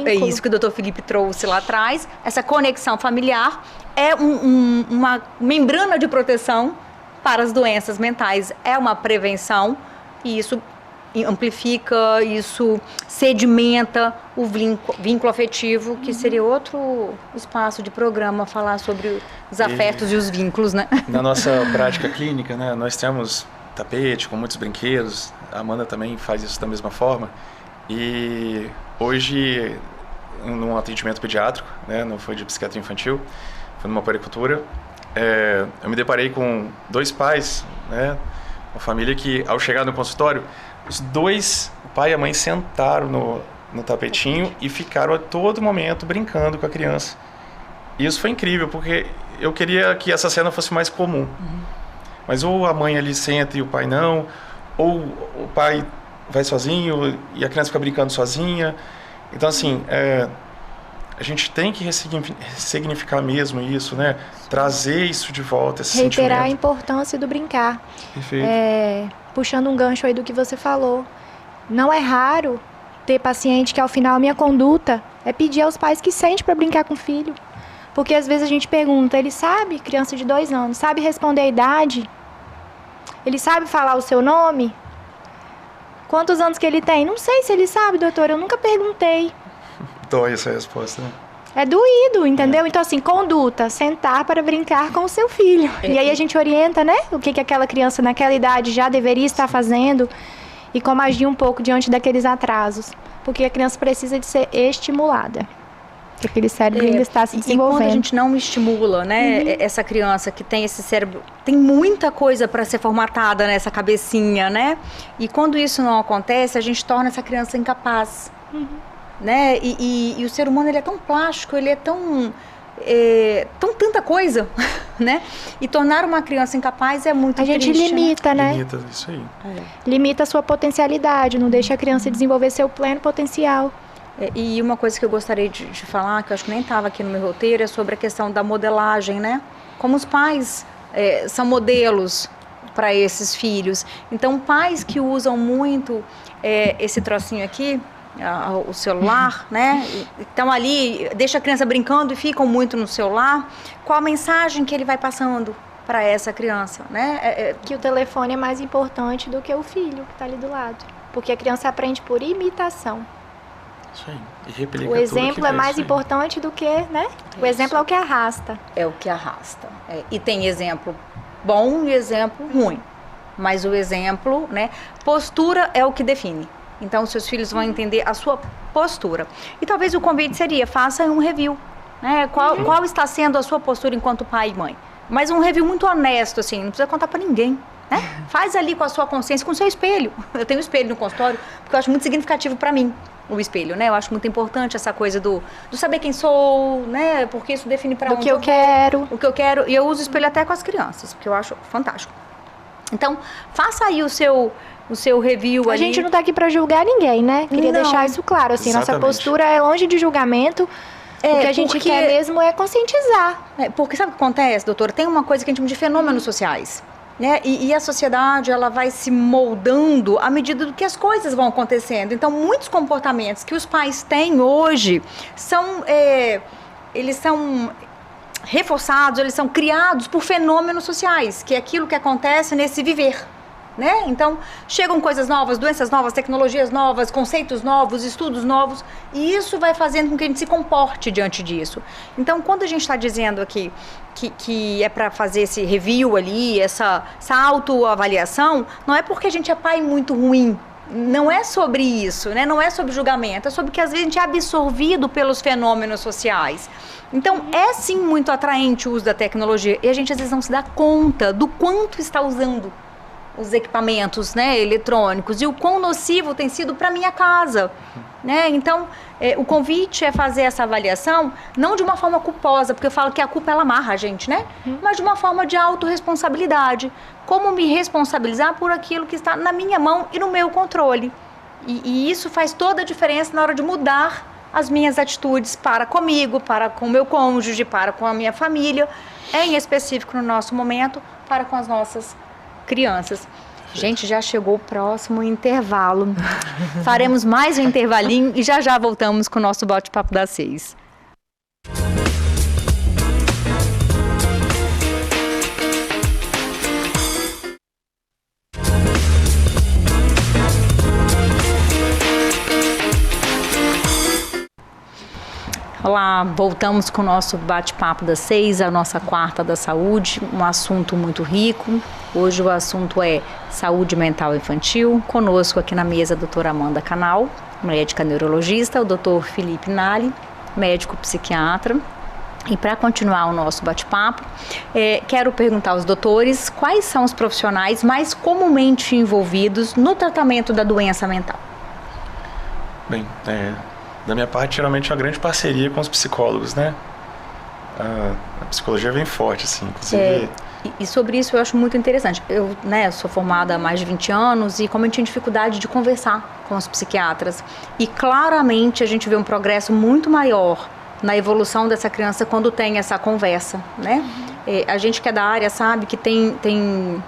É isso que o Dr. Felipe trouxe lá atrás. Essa conexão familiar é uma membrana de proteção para as doenças mentais. É uma prevenção e isso amplifica, isso sedimenta o vínculo afetivo, que seria outro espaço de programa, falar sobre os afetos e os vínculos, né? Na nossa prática clínica, né, nós temos tapete com muitos brinquedos, a Amanda também faz isso da mesma forma, e hoje, num atendimento pediátrico, né, não foi de psiquiatria infantil, foi numa puericultura, eu me deparei com 2 pais, né, uma família que, ao chegar no consultório, os 2, o pai e a mãe, sentaram no tapetinho e ficaram a todo momento brincando com a criança. E isso foi incrível, porque eu queria que essa cena fosse mais comum. Mas ou a mãe ali senta e o pai não, ou o pai vai sozinho e a criança fica brincando sozinha. Então, assim, a gente tem que ressignificar mesmo isso, né? Trazer isso de volta, esse reiterar sentimento. A importância do brincar. Perfeito. Puxando um gancho aí do que você falou, não é raro ter paciente que ao final a minha conduta é pedir aos pais que sente para brincar com o filho. Porque às vezes a gente pergunta, ele sabe, criança de 2 anos, sabe responder a idade? Ele sabe falar o seu nome? Quantos anos que ele tem? Não sei se ele sabe, doutor, eu nunca perguntei. Dói essa resposta, né? É doído, entendeu? Então, assim, conduta, sentar para brincar com o seu filho. E aí a gente orienta, né? O que aquela criança naquela idade já deveria estar fazendo e como agir um pouco diante daqueles atrasos. Porque a criança precisa de ser estimulada. Porque aquele cérebro ainda está se desenvolvendo. E quando a gente não estimula, né, essa criança que tem esse cérebro, tem muita coisa para ser formatada nessa cabecinha, né? E quando isso não acontece, a gente torna essa criança incapaz. Né? E o ser humano, ele é tão plástico, ele é tão tanta coisa, né? E tornar uma criança incapaz é muito triste. A gente limita, né? Limita, isso aí. Limita a sua potencialidade, não deixa a criança desenvolver seu pleno potencial. E uma coisa que eu gostaria de falar, que eu acho que nem estava aqui no meu roteiro, é sobre a questão da modelagem, né? Como os pais são modelos para esses filhos. Então, pais que usam muito esse trocinho aqui, o celular, né? Então ali, deixa a criança brincando e ficam muito no celular. Qual a mensagem que ele vai passando para essa criança, né? Que o telefone é mais importante do que o filho que está ali do lado. Porque a criança aprende por imitação. Isso aí. E replica o exemplo tudo que é mais importante do que, né? O exemplo é o que arrasta. É o que arrasta. E tem exemplo bom e exemplo ruim. Mas o exemplo, né? Postura é o que define. Então, os seus filhos vão entender a sua postura. E talvez o convite seria, faça um review. Né? Qual está sendo a sua postura enquanto pai e mãe? Mas um review muito honesto, assim, não precisa contar para ninguém. Né? Faz ali com a sua consciência, com o seu espelho. Eu tenho um espelho no consultório, porque eu acho muito significativo para mim, o espelho. Né? Eu acho muito importante essa coisa do saber quem sou, né? Porque isso define para onde eu quero. O que eu quero. E eu uso o espelho até com as crianças, porque eu acho fantástico. Então, faça aí o seu review. A gente não está aqui para julgar ninguém, né? Queria deixar isso claro. Assim, nossa postura é longe de julgamento. O que a gente quer mesmo é conscientizar. Porque sabe o que acontece, doutora? Tem uma coisa que a gente chama de fenômenos sociais. Né? E a sociedade, ela vai se moldando à medida do que as coisas vão acontecendo. Então, muitos comportamentos que os pais têm hoje eles são reforçados, eles são criados por fenômenos sociais, que é aquilo que acontece nesse viver. Né? Então, chegam coisas novas, doenças novas, tecnologias novas, conceitos novos, estudos novos, e isso vai fazendo com que a gente se comporte diante disso. Então, quando a gente está dizendo aqui que é para fazer esse review ali, essa autoavaliação, não é porque a gente é pai muito ruim, não é sobre isso, né? Não é sobre julgamento, é sobre que às vezes a gente é absorvido pelos fenômenos sociais. Então, é sim muito atraente o uso da tecnologia, e a gente às vezes não se dá conta do quanto está usando os equipamentos, né, eletrônicos, e o quão nocivo tem sido para minha casa, né? Então, o convite é fazer essa avaliação, não de uma forma culposa, porque eu falo que a culpa ela amarra a gente, né? Mas de uma forma de autorresponsabilidade. Como me responsabilizar por aquilo que está na minha mão e no meu controle. E isso faz toda a diferença na hora de mudar as minhas atitudes para comigo, para com o meu cônjuge, para com a minha família, em específico no nosso momento, para com as nossas crianças. Gente, já chegou o próximo intervalo. Faremos mais um intervalinho e já voltamos com o nosso bate-papo das 6. Olá, voltamos com o nosso bate-papo das 6, a nossa quarta da saúde, um assunto muito rico. Hoje o assunto é saúde mental infantil. Conosco aqui na mesa a doutora Amanda Canal, médica neurologista, o doutor Felipe Nali, médico psiquiatra. E para continuar o nosso bate-papo, quero perguntar aos doutores quais são os profissionais mais comumente envolvidos no tratamento da doença mental. Bem, da minha parte, geralmente é uma grande parceria com os psicólogos, né? A psicologia vem forte, assim, inclusive... E sobre isso eu acho muito interessante. Eu sou formada há mais de 20 anos e como eu tinha dificuldade de conversar com os psiquiatras. E claramente a gente vê um progresso muito maior na evolução dessa criança quando tem essa conversa, né? A gente que é da área sabe que tem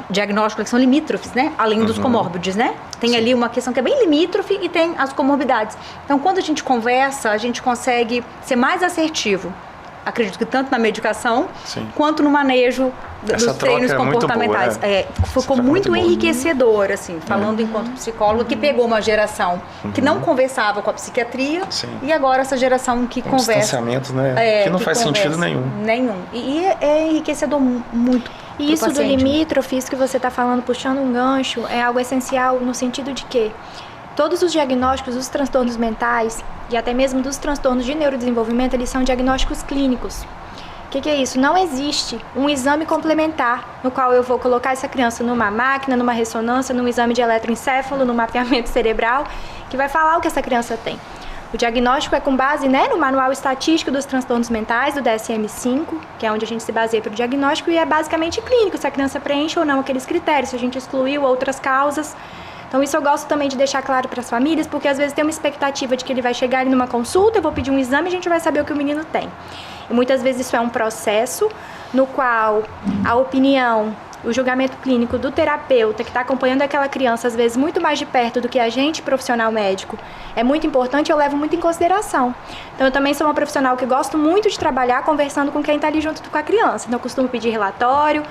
diagnósticos que são limítrofes, né? Além dos comórbides, né? Tem ali uma questão que é bem limítrofe e tem as comorbidades. Então, quando a gente conversa, a gente consegue ser mais assertivo. Acredito que tanto na medicação, quanto no manejo dos treinos comportamentais. Ficou muito enriquecedor, assim, falando enquanto psicólogo, que pegou uma geração que não conversava com a psiquiatria, e agora essa geração que conversa. Distanciamento, né? Que não faz sentido nenhum. E é enriquecedor muito. E isso do limítrofe, isso que você está falando, puxando um gancho, é algo essencial no sentido de que todos os diagnósticos dos transtornos mentais e até mesmo dos transtornos de neurodesenvolvimento, eles são diagnósticos clínicos. O que é isso? Não existe um exame complementar no qual eu vou colocar essa criança numa máquina, numa ressonância, num exame de eletroencefalo, num mapeamento cerebral, que vai falar o que essa criança tem. O diagnóstico é com base no Manual Estatístico dos Transtornos Mentais, do DSM-5, que é onde a gente se baseia para o diagnóstico, e é basicamente clínico, se a criança preenche ou não aqueles critérios, se a gente excluiu outras causas. Então isso eu gosto também de deixar claro para as famílias, porque às vezes tem uma expectativa de que ele vai chegar ali numa consulta, eu vou pedir um exame e a gente vai saber o que o menino tem. E muitas vezes isso é um processo no qual a opinião, o julgamento clínico do terapeuta que está acompanhando aquela criança, às vezes muito mais de perto do que a gente, profissional médico, é muito importante e eu levo muito em consideração. Então eu também sou uma profissional que gosto muito de trabalhar conversando com quem está ali junto com a criança. Então eu costumo pedir relatório,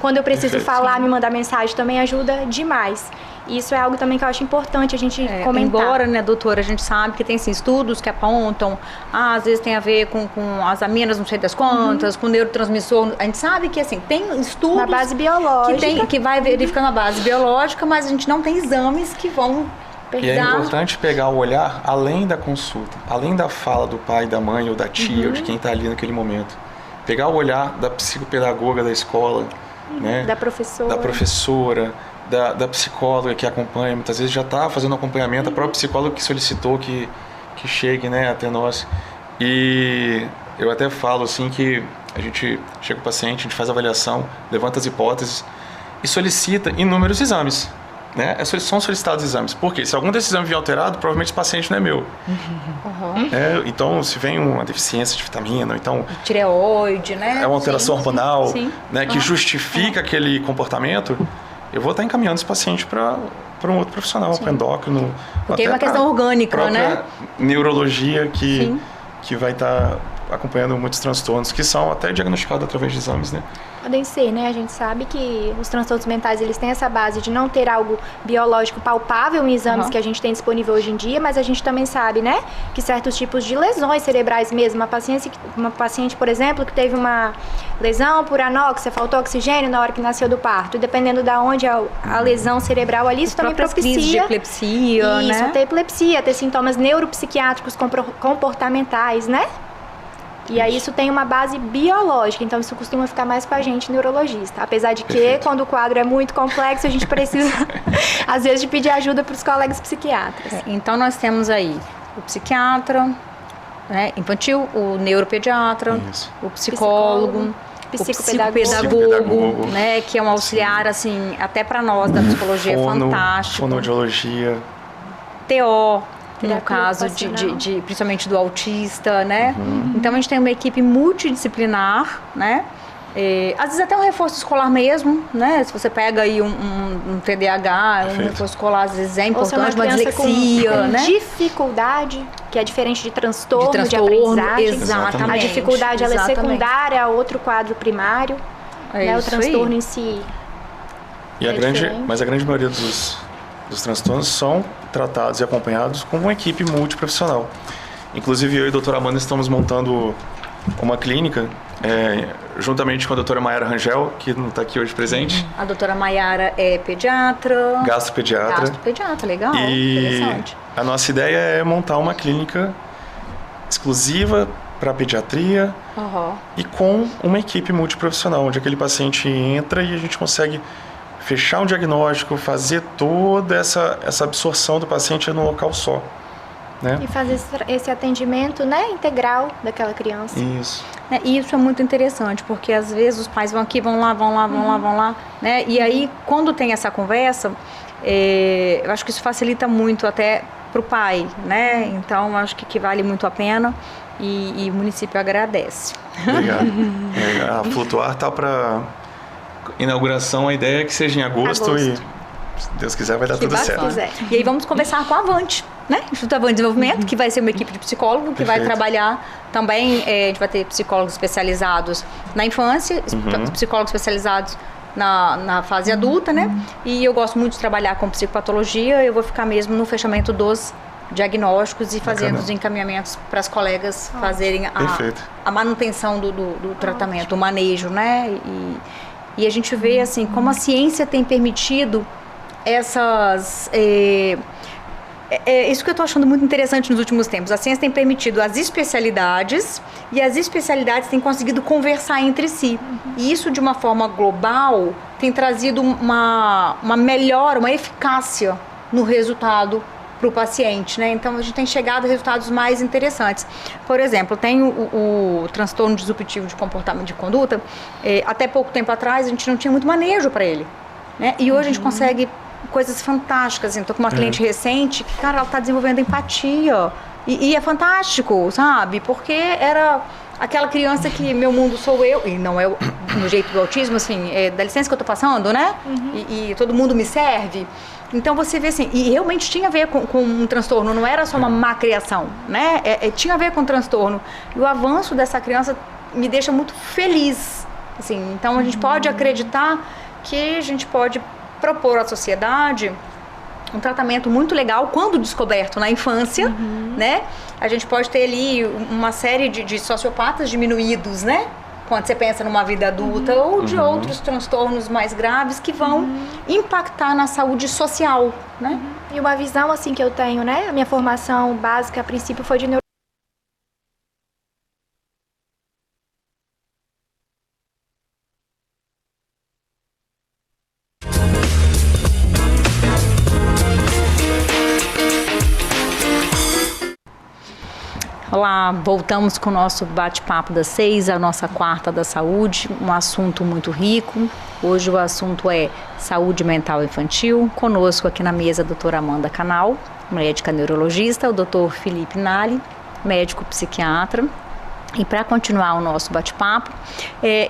quando eu preciso falar, me mandar mensagem também ajuda demais. E isso é algo também que eu acho importante a gente comentar. Embora, né, doutora, a gente sabe que tem estudos que apontam, às vezes tem a ver com as aminas, não sei das quantas, com o neurotransmissor. A gente sabe que, assim, tem estudos... Na base biológica. Que vai verificando a base biológica, mas a gente não tem exames que vão pegar... E é importante pegar o olhar além da consulta, além da fala do pai, da mãe ou da tia, ou de quem está ali naquele momento. Pegar o olhar da psicopedagoga da escola, né? Da professora, da psicóloga que acompanha, muitas vezes já está fazendo acompanhamento, a própria psicóloga que solicitou que chegue, né, até nós. E eu até falo assim que a gente chega com o paciente, a gente faz a avaliação, levanta as hipóteses e solicita inúmeros exames. né, são solicitados exames. Por quê? Se algum desses exames vier alterado, provavelmente esse paciente não é meu. Então, se vem uma deficiência de vitamina, então... Tireoide, né? É uma alteração hormonal, sim. Né, que justifica aquele comportamento, eu vou estar encaminhando esse paciente para um outro profissional, para endócrino. Porque é uma questão orgânica, né? Neurologia que vai estar acompanhando muitos transtornos, que são até diagnosticados através de exames, né? Podem ser, né? A gente sabe que os transtornos mentais, eles têm essa base de não ter algo biológico palpável em exames que a gente tem disponível hoje em dia, mas a gente também sabe, né, que certos tipos de lesões cerebrais mesmo, uma paciente, por exemplo, que teve uma lesão por anóxia, faltou oxigênio na hora que nasceu do parto, e dependendo de onde a lesão cerebral ali, isso também propicia crises de epilepsia, isso, né? ter epilepsia, ter sintomas neuropsiquiátricos comportamentais, né? E aí isso tem uma base biológica, então isso costuma ficar mais com a gente, neurologista. Apesar de que, quando o quadro é muito complexo, a gente precisa, às vezes, de pedir ajuda para os colegas psiquiatras. Então, nós temos aí o psiquiatra, né, infantil, o neuropediatra, o psicólogo, o psicopedagogo, né, que é um auxiliar, assim, até para nós da psicologia, fantástico. Fonoaudiologia. TO, no caso principalmente do autista, né? Então a gente tem uma equipe multidisciplinar, né? Às vezes até um reforço escolar mesmo, né? Se você pega aí um TDAH, um reforço escolar, às vezes é importante, uma dislexia, com né? dificuldade, que é diferente de transtorno, de aprendizagem. Exatamente. A dificuldade ela é secundária a outro quadro primário, né? O transtorno em si. Mas a grande maioria dos transtornos são tratados e acompanhados com uma equipe multiprofissional. Inclusive, eu e a doutora Amanda estamos montando uma clínica, juntamente com a doutora Mayara Rangel, que não está aqui hoje presente. A doutora Mayara é pediatra. Gastropediatra, legal, interessante. A nossa ideia é montar uma clínica exclusiva para pediatria e com uma equipe multiprofissional, onde aquele paciente entra e a gente consegue fechar um diagnóstico, fazer toda essa absorção do paciente no local só, né? E fazer esse atendimento, né, integral daquela criança. Isso. E isso é muito interessante, porque às vezes os pais vão aqui, vão lá, né? E aí, quando tem essa conversa, eu acho que isso facilita muito até para o pai, né? Então, acho que vale muito a pena e o município agradece. Obrigado. A Flutuar está para... inauguração, a ideia é que seja em agosto. E, se Deus quiser, vai dar tudo certo. E aí vamos conversar com a Avante, né? Instituto Avante Desenvolvimento, que vai ser uma equipe de psicólogo, que vai trabalhar também, a gente vai ter psicólogos especializados na infância, psicólogos especializados na fase adulta, né? E eu gosto muito de trabalhar com psicopatologia, eu vou ficar mesmo no fechamento dos diagnósticos e fazendo os encaminhamentos para as colegas fazerem a manutenção do tratamento, o manejo, né? E a gente vê, assim, como a ciência tem permitido essas... isso que eu estou achando muito interessante nos últimos tempos. A ciência tem permitido as especialidades e as especialidades têm conseguido conversar entre si. E isso, de uma forma global, tem trazido uma melhora, uma eficácia no resultado para o paciente, né? Então, a gente tem chegado a resultados mais interessantes. Por exemplo, tem o transtorno disruptivo de comportamento de conduta. Até pouco tempo atrás, a gente não tinha muito manejo para ele, né? E hoje a gente consegue coisas fantásticas. Estou com uma cliente recente que, cara, ela está desenvolvendo empatia. E é fantástico, sabe? Porque era aquela criança que meu mundo sou eu, e não é no jeito do autismo, assim, dá licença que eu estou passando, né? E todo mundo me serve. Então você vê assim, e realmente tinha a ver com um transtorno, não era só uma má criação, né? Tinha a ver com um transtorno. E o avanço dessa criança me deixa muito feliz, assim. Então a gente pode acreditar que a gente pode propor à sociedade um tratamento muito legal quando descoberto na infância, né? A gente pode ter ali uma série de sociopatas diminuídos, né? Quando você pensa numa vida adulta ou de outros transtornos mais graves que vão impactar na saúde social, né? E uma visão, assim, que eu tenho, né? A minha formação básica, a princípio, foi de Olá, voltamos com o nosso bate-papo das 6, a nossa quarta da saúde, um assunto muito rico. Hoje o assunto é saúde mental infantil. Conosco aqui na mesa a doutora Amanda Canal, médica neurologista, o doutor Felipe Nali, médico psiquiatra. E para continuar o nosso bate-papo,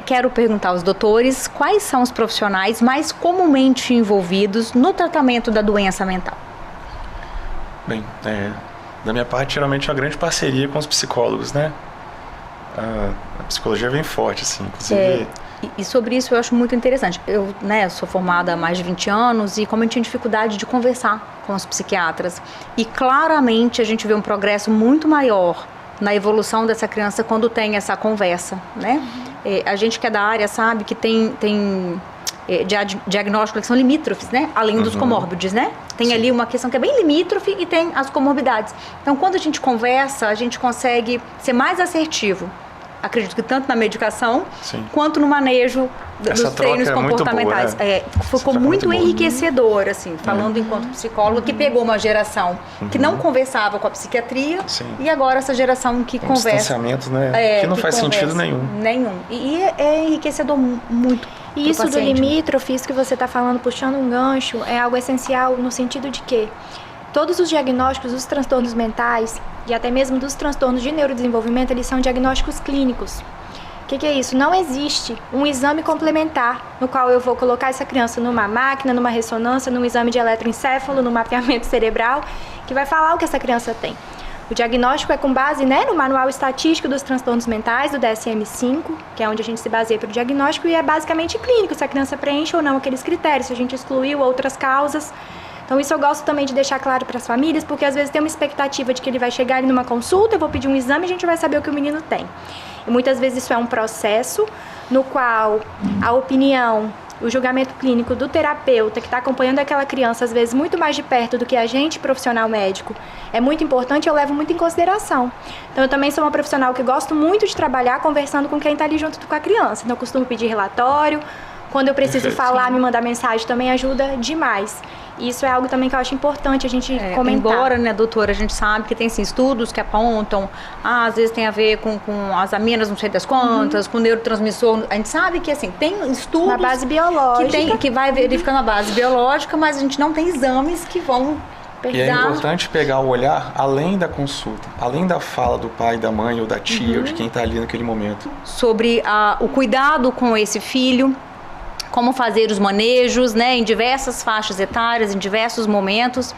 quero perguntar aos doutores quais são os profissionais mais comumente envolvidos no tratamento da doença mental. Bem, da minha parte, geralmente é uma grande parceria com os psicólogos, né? A psicologia vem forte, assim, inclusive... E sobre isso eu acho muito interessante. Eu sou formada há mais de 20 anos e como eu tinha dificuldade de conversar com os psiquiatras. E claramente a gente vê um progresso muito maior na evolução dessa criança quando tem essa conversa, né? A gente que é da área sabe que tem diagnósticos que são limítrofes, né? Além dos comórbides, né? Tem ali uma questão que é bem limítrofe e tem as comorbidades. Então, quando a gente conversa, a gente consegue ser mais assertivo. Acredito que tanto na medicação, quanto no manejo dos treinos comportamentais. Ficou muito enriquecedor, assim, falando enquanto psicóloga, que pegou uma geração que não conversava com a psiquiatria e agora essa geração que conversa. Distanciamento, né? Que não faz sentido nenhum. E é enriquecedor muito. E isso do limítrofe, isso que você está falando, puxando um gancho, é algo essencial no sentido de que todos os diagnósticos dos transtornos mentais e até mesmo dos transtornos de neurodesenvolvimento, eles são diagnósticos clínicos. O que é isso? Não existe um exame complementar no qual eu vou colocar essa criança numa máquina, numa ressonância, num exame de eletroencefalo, num mapeamento cerebral, que vai falar o que essa criança tem. O diagnóstico é com base no Manual Estatístico dos Transtornos Mentais, do DSM-5, que é onde a gente se baseia para o diagnóstico, e é basicamente clínico, se a criança preenche ou não aqueles critérios, se a gente excluiu outras causas. Então isso eu gosto também de deixar claro para as famílias, porque às vezes tem uma expectativa de que ele vai chegar ali numa consulta, eu vou pedir um exame e a gente vai saber o que o menino tem. E muitas vezes isso é um processo no qual a opinião, o julgamento clínico do terapeuta que está acompanhando aquela criança, às vezes muito mais de perto do que a gente, profissional médico, é muito importante e eu levo muito em consideração. Então eu também sou uma profissional que gosto muito de trabalhar conversando com quem está ali junto com a criança. Então eu costumo pedir relatório, quando eu preciso falar, me mandar mensagem também ajuda demais. E isso é algo também que eu acho importante a gente comentar. Embora, doutora, a gente sabe que tem estudos que apontam, às vezes tem a ver com as aminas, não sei das quantas, com o neurotransmissor. A gente sabe que, tem estudos... Na base biológica. Que vai verificando a base biológica, mas a gente não tem exames que vão pegar... E é importante pegar o olhar além da consulta, além da fala do pai, da mãe ou da tia, ou de quem está ali naquele momento. Sobre o cuidado com esse filho, como fazer os manejos, em diversas faixas etárias, em diversos momentos.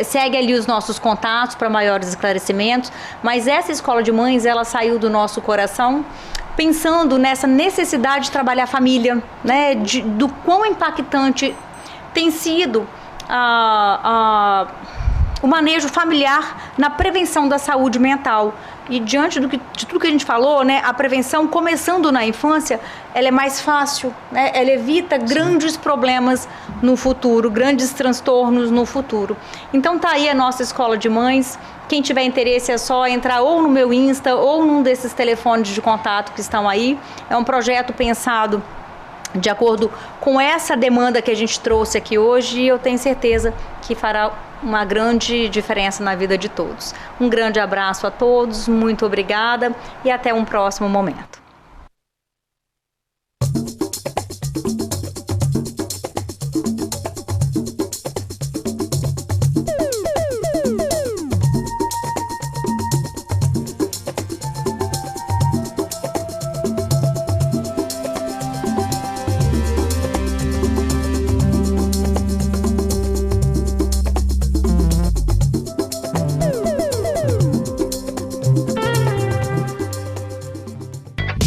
Segue ali os nossos contatos para maiores esclarecimentos, mas essa escola de mães, ela saiu do nosso coração pensando nessa necessidade de trabalhar a família, do quão impactante tem sido o manejo familiar na prevenção da saúde mental. E diante de tudo que a gente falou, a prevenção, começando na infância, ela é mais fácil, ela evita grandes problemas no futuro, grandes transtornos no futuro. Então tá aí a nossa escola de mães. Quem tiver interesse é só entrar ou no meu Insta ou num desses telefones de contato que estão aí. É um projeto pensado de acordo com essa demanda que a gente trouxe aqui hoje, e eu tenho certeza que fará uma grande diferença na vida de todos. Um grande abraço a todos, muito obrigada e até um próximo momento.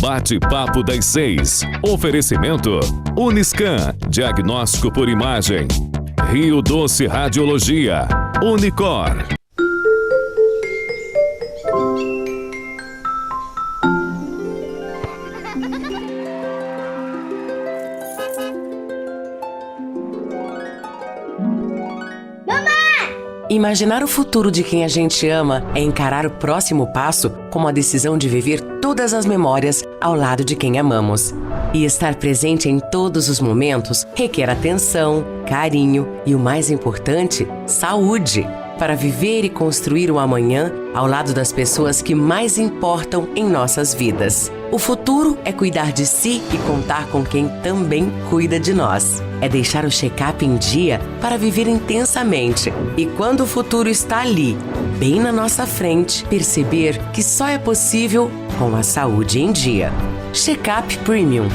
Bate-papo das 6. Oferecimento Uniscan, diagnóstico por imagem. Rio Doce Radiologia. Unicor. Imaginar o futuro de quem a gente ama é encarar o próximo passo como a decisão de viver todas as memórias ao lado de quem amamos. E estar presente em todos os momentos requer atenção, carinho e, o mais importante, saúde. para viver e construir o amanhã ao lado das pessoas que mais importam em nossas vidas. O futuro é cuidar de si e contar com quem também cuida de nós. É deixar o check-up em dia para viver intensamente. E quando o futuro está ali, bem na nossa frente, perceber que só é possível com a saúde em dia. Check-up Premium.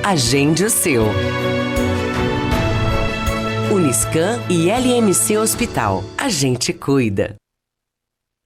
Agende o seu. Uniscan e LMC Hospital. A gente cuida.